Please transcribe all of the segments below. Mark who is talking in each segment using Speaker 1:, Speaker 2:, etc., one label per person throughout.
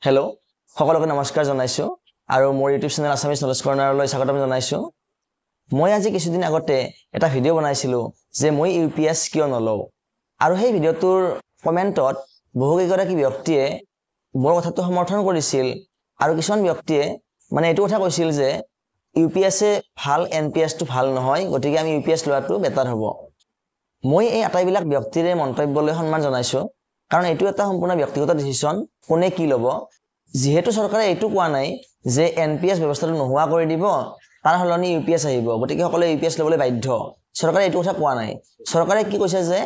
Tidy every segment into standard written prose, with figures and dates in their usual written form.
Speaker 1: Hello' সকলোকে নমস্কাৰ জনাইছো আৰু মোৰ ইউটিউব চেনেল আছামিজ নলেজ কৰ্নাৰলৈ স্বাগতম জনাইছো। মই আজি কিছুদিন আগতে এটা ভিডিঅ' বনাইছিলো যে মই ইউপিএছ কিয় নলওঁ, আৰু সেই ভিডিঅ'টোৰ কমেণ্টত বহুকেইগৰাকী ব্যক্তিয়ে মোৰ কথাটো সমৰ্থন কৰিছিল আৰু কিছুমান ব্যক্তিয়ে মানে এইটো কথা কৈছিল যে ইউপিএছে ভাল, এনপিএছটো ভাল নহয়, গতিকে আমি ইউপিএছ লোৱাটো বেটাৰ হ'ব। মই এই আটাইবিলাক ব্যক্তিৰে মন্তব্যলৈ সন্মান জনাইছো, কাৰণ এইটো এটা সম্পূৰ্ণ ব্যক্তিগত ডিসিশন, কোনে কি ল'ব। যেহেতু চৰকাৰে এইটো কোৱা নাই যে এনপিএছ ব্যৱস্থাটো নোহোৱা কৰি দিব, তাৰ সলনি ইউপিএছ আহিব, গতিকে সকলোৱে ইউপিএছ ল'বলৈ বাধ্য, চৰকাৰে এইটো কথা কোৱা নাই। চৰকাৰে কি কৈছে যে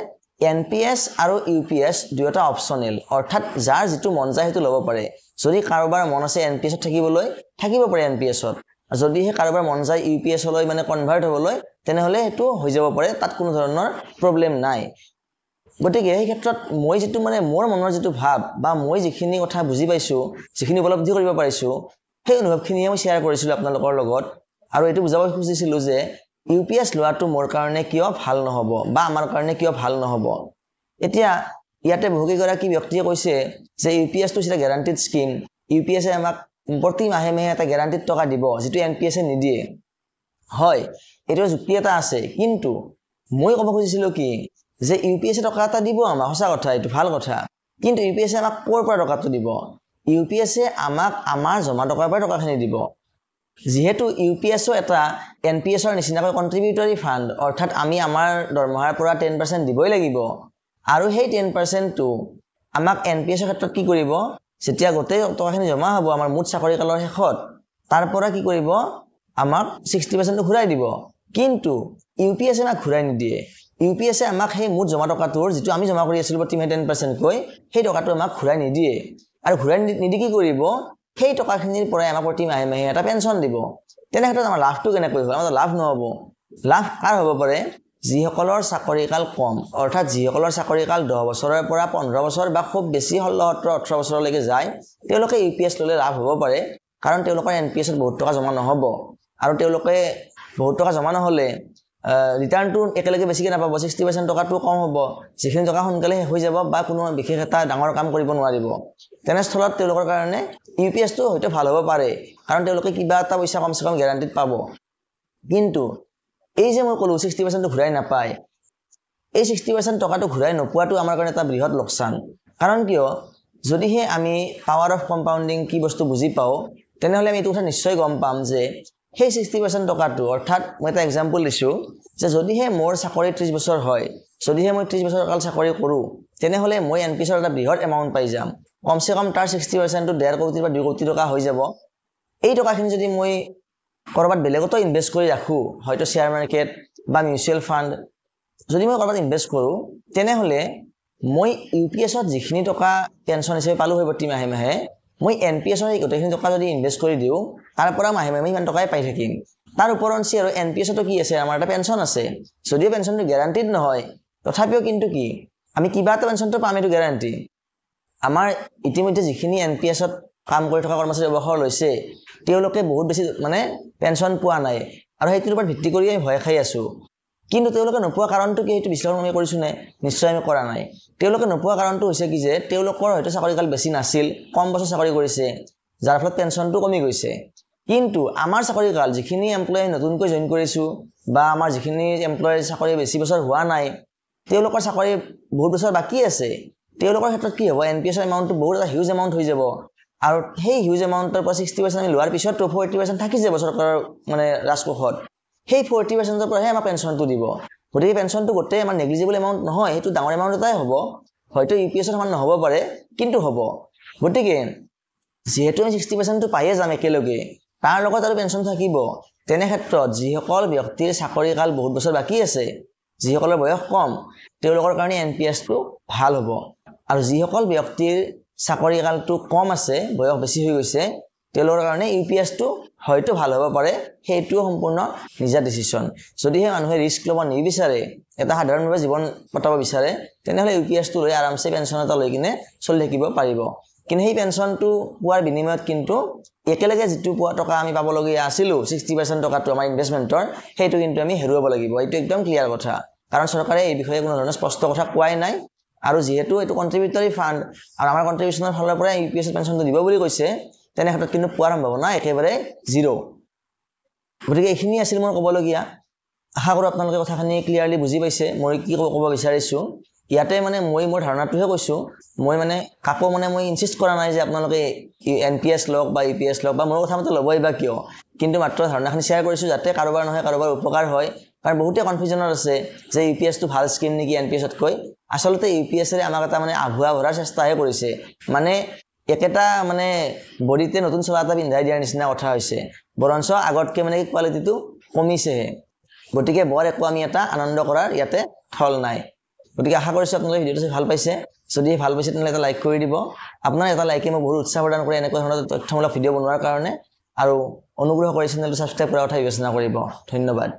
Speaker 1: এনপিএছ আৰু ইউপিএছ দুয়োটা অপচনেল, অৰ্থাৎ যাৰ যিটো মন যায় সেইটো ল'ব পাৰে। যদি কাৰোবাৰ মন আছে এনপিএছত থাকিবলৈ, থাকিব পাৰে এনপিএছত। যদিহে কাৰোবাৰ মন যায় ইউপিএছলৈ মানে কনভাৰ্ট হ'বলৈ, তেনেহ'লে সেইটো হৈ যাব পাৰে, তাত কোনো ধৰণৰ প্ৰব্লেম নাই। গতিকে এই ক্ষেত্ৰত মই যিটো মানে মোৰ মনৰ যিটো ভাৱ বা মই যিখিনি কথা বুজি পাইছোঁ, যিখিনি উপলব্ধি কৰিব পাৰিছোঁ, সেই অনুভৱখিনিয়ে মই শ্বেয়াৰ কৰিছিলোঁ আপোনালোকৰ লগত। আৰু এইটো বুজাব খুজিছিলোঁ যে ইউপিএছ লোৱাটো মোৰ কাৰণে কিয় ভাল নহ'ব বা আমাৰ কাৰণে কিয় ভাল নহ'ব। এতিয়া ইয়াতে বহুকেইগৰাকী ব্যক্তিয়ে কৈছে যে ইউপিএছটো এটা গেৰাণ্টিড স্কিম, ইউপিএছে আমাক প্ৰতি মাহে মাহে এটা গেৰাণ্টিড টকা দিব, যিটো এনপিএছে নিদিয়ে। হয়, এইটোৰ যুক্তি এটা আছে, কিন্তু মই ক'ব খুজিছিলোঁ কি যে ইউপিএছে টকা এটা দিব আমাক, সঁচা কথা, এইটো ভাল কথা, কিন্তু ইউপিএছে আমাক ক'ৰ পৰা টকাটো দিব? ইউপিএছে আমাক আমাৰ জমা টকাৰ পৰা টকাখিনি দিব। যিহেতু ইউপিএছও এটা এনপিএছৰ নিচিনাকৈ কণ্ট্ৰিবিউটৰী ফাণ্ড, অৰ্থাৎ আমি আমাৰ দৰমহাৰ পৰা 10% দিবই লাগিব, আৰু সেই 10%টো আমাক এনপিএছৰ ক্ষেত্ৰত কি কৰিব? যেতিয়া গোটেই টকাখিনি জমা হ'ব আমাৰ মুঠ চাকৰিকালৰ শেষত, তাৰ পৰা কি কৰিব? আমাক 60% ঘূৰাই দিব। কিন্তু ইউপিএছে আমাক ঘূৰাই নিদিয়ে। ইউপিএছে আমাক সেই মুঠ জমা টকাটোৰ, যিটো আমি জমা কৰি আছিলোঁ প্ৰতি মাহে 10%কৈ, সেই টকাটো আমাক ঘূৰাই নিদিয়ে। আৰু ঘূৰাই নিদি কি কৰিব? সেই টকাখিনিৰ পৰাই আমাক প্ৰতি মাহে মাহে এটা পেঞ্চন দিব। তেনেক্ষেত্ৰত আমাৰ লাভটো কেনেকৈ হ'ব? আমাৰ লাভ নহ'ব। লাভ কাৰ হ'ব পাৰে? যিসকলৰ চাকৰিকাল কম, অৰ্থাৎ যিসকলৰ চাকৰিকাল 10 বছৰৰ পৰা 15 বছৰ বা খুব বেছি 16, 17, 18 বছৰলৈকে যায়, তেওঁলোকে ইউপিএছ ল'লে লাভ হ'ব পাৰে, কাৰণ তেওঁলোকৰ এনপিএছত বহুত টকা জমা নহ'ব, আৰু তেওঁলোকে বহুত টকা জমা নহ'লে ৰিটাৰ্ণটো একেলগে বেছিকৈ নাপাব, 60% টকাটো কম হ'ব, যিখিনি টকা সোনকালে শেষ হৈ যাব বা কোনো বিশেষ এটা ডাঙৰ কাম কৰিব নোৱাৰিব। তেনেস্থলত তেওঁলোকৰ কাৰণে ইউপিএছটো হয়তো ভাল হ'ব পাৰে, কাৰণ তেওঁলোকে কিবা এটা পইচা কমচে কম গেৰাণ্টিত পাব। কিন্তু এই যে মই ক'লোঁ 60%টো ঘূৰাই নাপায়, এই 60% টকাটো ঘূৰাই নোপোৱাটো আমাৰ কাৰণে এটা বৃহৎ লোকচান। কাৰণ কিয়? যদিহে আমি পাৱাৰ অফ কম্পাউণ্ডিং কি বস্তু বুজি পাওঁ, তেনেহ'লে আমি এইটো কথা নিশ্চয় গম পাম যে সেই 60% টকাটো, অৰ্থাৎ মই এটা এক্সাম্পল দিছোঁ যে যদিহে মোৰ চাকৰি 30 বছৰ হয়, যদিহে মই 30 বছৰ কাল চাকৰি কৰোঁ, তেনেহ'লে মই এনপিএছৰ এটা বৃহৎ এমাউণ্ট পাই যাম। কমচে কম তাৰ 60%টো 1.5 কোটি বা 2 কোটি টকা হৈ যাব। এই টকাখিনি যদি মই ক'ৰবাত বেলেগতো ইনভেষ্ট কৰি ৰাখোঁ, হয়তো শ্বেয়াৰ মাৰ্কেট বা মিউচুৱেল ফাণ্ড, যদি মই ক'ৰবাত ইনভেষ্ট কৰোঁ, তেনেহ'লে মই ইউপিএছত যিখিনি টকা পেঞ্চন হিচাপে পালোঁ হয় প্ৰতি মাহে মাহে, মই এনপিএছৰ সেই গোটেইখিনি টকা যদি ইনভেষ্ট কৰি দিওঁ, তাৰ পৰা মাহে মাহে ইমান টকাই পাই থাকিম। তাৰ ওপৰঞ্চি আৰু এনপিএছতো কি আছে? আমাৰ এটা পেঞ্চন আছে। যদিও পেঞ্চনটো গেৰাণ্টিড নহয়, তথাপিও কিন্তু কি আমি কিবা এটা পেঞ্চনটো পাম, এইটো গেৰাণ্টি। আমাৰ ইতিমধ্যে যিখিনি এনপিএছত কাম কৰি থকা কৰ্মচাৰী অৱসৰ লৈছে, তেওঁলোকে বহুত বেছি মানে পেঞ্চন পোৱা নাই, আৰু সেইটোৰ ওপৰত ভিত্তি কৰি আমি ভয় খাই আছোঁ। কিন্তু তেওঁলোকে নোপোৱা কাৰণটো কি? সেইটো বিশ্লেষণ আমি কৰিছোঁ নে? নিশ্চয় আমি কৰা নাই। তেওঁলোকে নোপোৱা কাৰণটো হৈছে কি যে তেওঁলোকৰ হয়তো চাকৰিকাল বেছি নাছিল, কম বছৰ চাকৰি কৰিছে, যাৰ ফলত পেঞ্চনটো কমি গৈছে। কিন্তু আমাৰ চাকৰিকাল, যিখিনি এমপ্লয়ী নতুনকৈ জইন কৰিছোঁ বা আমাৰ যিখিনি এমপ্লয়ীৰ চাকৰি বেছি বছৰ হোৱা নাই, তেওঁলোকৰ চাকৰি বহুত বছৰ বাকী আছে, তেওঁলোকৰ ক্ষেত্ৰত কি হ'ব? এনপিএছৰ এমাউণ্টটো বহুত এটা হিউজ এমাউণ্ট হৈ যাব, আৰু সেই হিউজ এমাউণ্টৰ পৰা 60% আমি লোৱাৰ পিছতো 40% থাকি যাব চৰকাৰৰ মানে ৰাজকোষত। সেই 40%ৰ পৰাহে আমাক পেঞ্চনটো দিব। গতিকে পেঞ্চনটো গোটেই আমাৰ নেগলিজিবল এমাউণ্ট নহয়, সেইটো ডাঙৰ এমাউণ্ট এটাই হ'ব। হয়তো ইউপিএছৰ সমান নহ'ব পাৰে, কিন্তু হ'ব। গতিকে যিহেতু আমি 60%টো পায়ে যাম একেলগে, তাৰ লগত আৰু পেঞ্চন থাকিব, তেনেক্ষেত্ৰত যিসকল ব্যক্তিৰ চাকৰিকাল বহুত বছৰ বাকী আছে, যিসকলৰ বয়স কম, তেওঁলোকৰ কাৰণে এনপিএছটো ভাল হ'ব। আৰু যিসকল ব্যক্তিৰ চাকৰিকালটো কম আছে, বয়স বেছি হৈ গৈছে, তেওঁলোকৰ কাৰণে ইউপিএছটো হয়তো ভাল হ'ব পাৰে, সেইটোও সম্পূৰ্ণ নিজা ডিচিশ্যন। যদিহে মানুহে ৰিস্ক ল'ব নিবিচাৰে, এটা সাধাৰণভাৱে জীৱন কটাব বিচাৰে, তেনেহ'লে ইউপিএছটো লৈ আৰামছে পেঞ্চন এটা লৈ কিনে চলি থাকিব পাৰিব। কিন্তু সেই পেঞ্চনটো পোৱাৰ বিনিময়ত কিন্তু একেলগে যিটো পোৱা টকা আমি পাবলগীয়া আছিলোঁ, 60% টকাটো আমাৰ ইনভেষ্টমেণ্টৰ, সেইটো কিন্তু আমি হেৰুৱাব লাগিব। এইটো একদম ক্লিয়াৰ কথা, কাৰণ চৰকাৰে এই বিষয়ে কোনো ধৰণৰ স্পষ্ট কথা কোৱাই নাই, আৰু যেহেতু এটো কন্ট্ৰিবিউটৰি ফান্ড আৰু আমাৰ কন্ট্ৰিবিউশনৰ ফালৰ পৰা ইউপিএছ পেনশনটো দিব বুলি কৈছে তেনে ক্ষেত্ৰত কিন্তু পোৱাৰ সম্ভাৱনা একেবাৰে 0 গতিকে এইখিনি আছিল মোৰ ক'বলগীয়া আশা কৰো আপোনালোকে কথাখিনি ক্লিয়াৰলি বুজি পাইছে মই কি ক'ব বিচাৰিছো ইয়াতে মানে মই মোৰ ধাৰণাটোহে কৈছো মই মানে কাকো মানে মই ইনসিস্ট কৰা নাই যে আপোনালোকে এনপিএছ লওক বা ইপিএছ লওক বা মোৰ কথা মতে ল'বই বা কিয় কিন্তু মাত্ৰ ধাৰণাখিনি শেয়াৰ কৰিছো যাতে কাৰোবাৰ নহয় কাৰোবাৰ উপকাৰ হয় কাৰণ বহুতে কনফিউজনত আছে যে ইপিএছ টো ভাল স্কিম নেকি এনপিএছতকৈ আসলতে ইপিএছ ৰে আমাক এটা মানে আভুৱা ভৰাৰ চেষ্টাহে কৰিছে মানে একেটা মানে বডিতে নতুন চলা এটা পিন্ধাই দিয়াৰ নিচিনা কথা হৈছে বৰঞ্চ আগতকে মানে কোৱালিটিটো কমিছে গতিকে বৰ একো আমি এটা আনন্দ কৰাৰ ইয়াতে থল নাই গতিকে আশা কৰিছো আপোনালোকে ভিডিওটো চাই ভাল পাইছে যদি ভাল পাইছে তেনে এটা লাইক কৰি দিব আপোনাৰ এটা লাইকে মোক বহুত উৎসাহ প্ৰদান কৰে এনেকুৱা ধৰণৰ তথ্যমূলক ভিডিও বনোৱাৰ কাৰণে আৰু অনুগ্ৰহ কৰি চেনেলটো সাবস্ক্ৰাইব কৰাৰ কথা বিবেচনা কৰিব ধন্যবাদ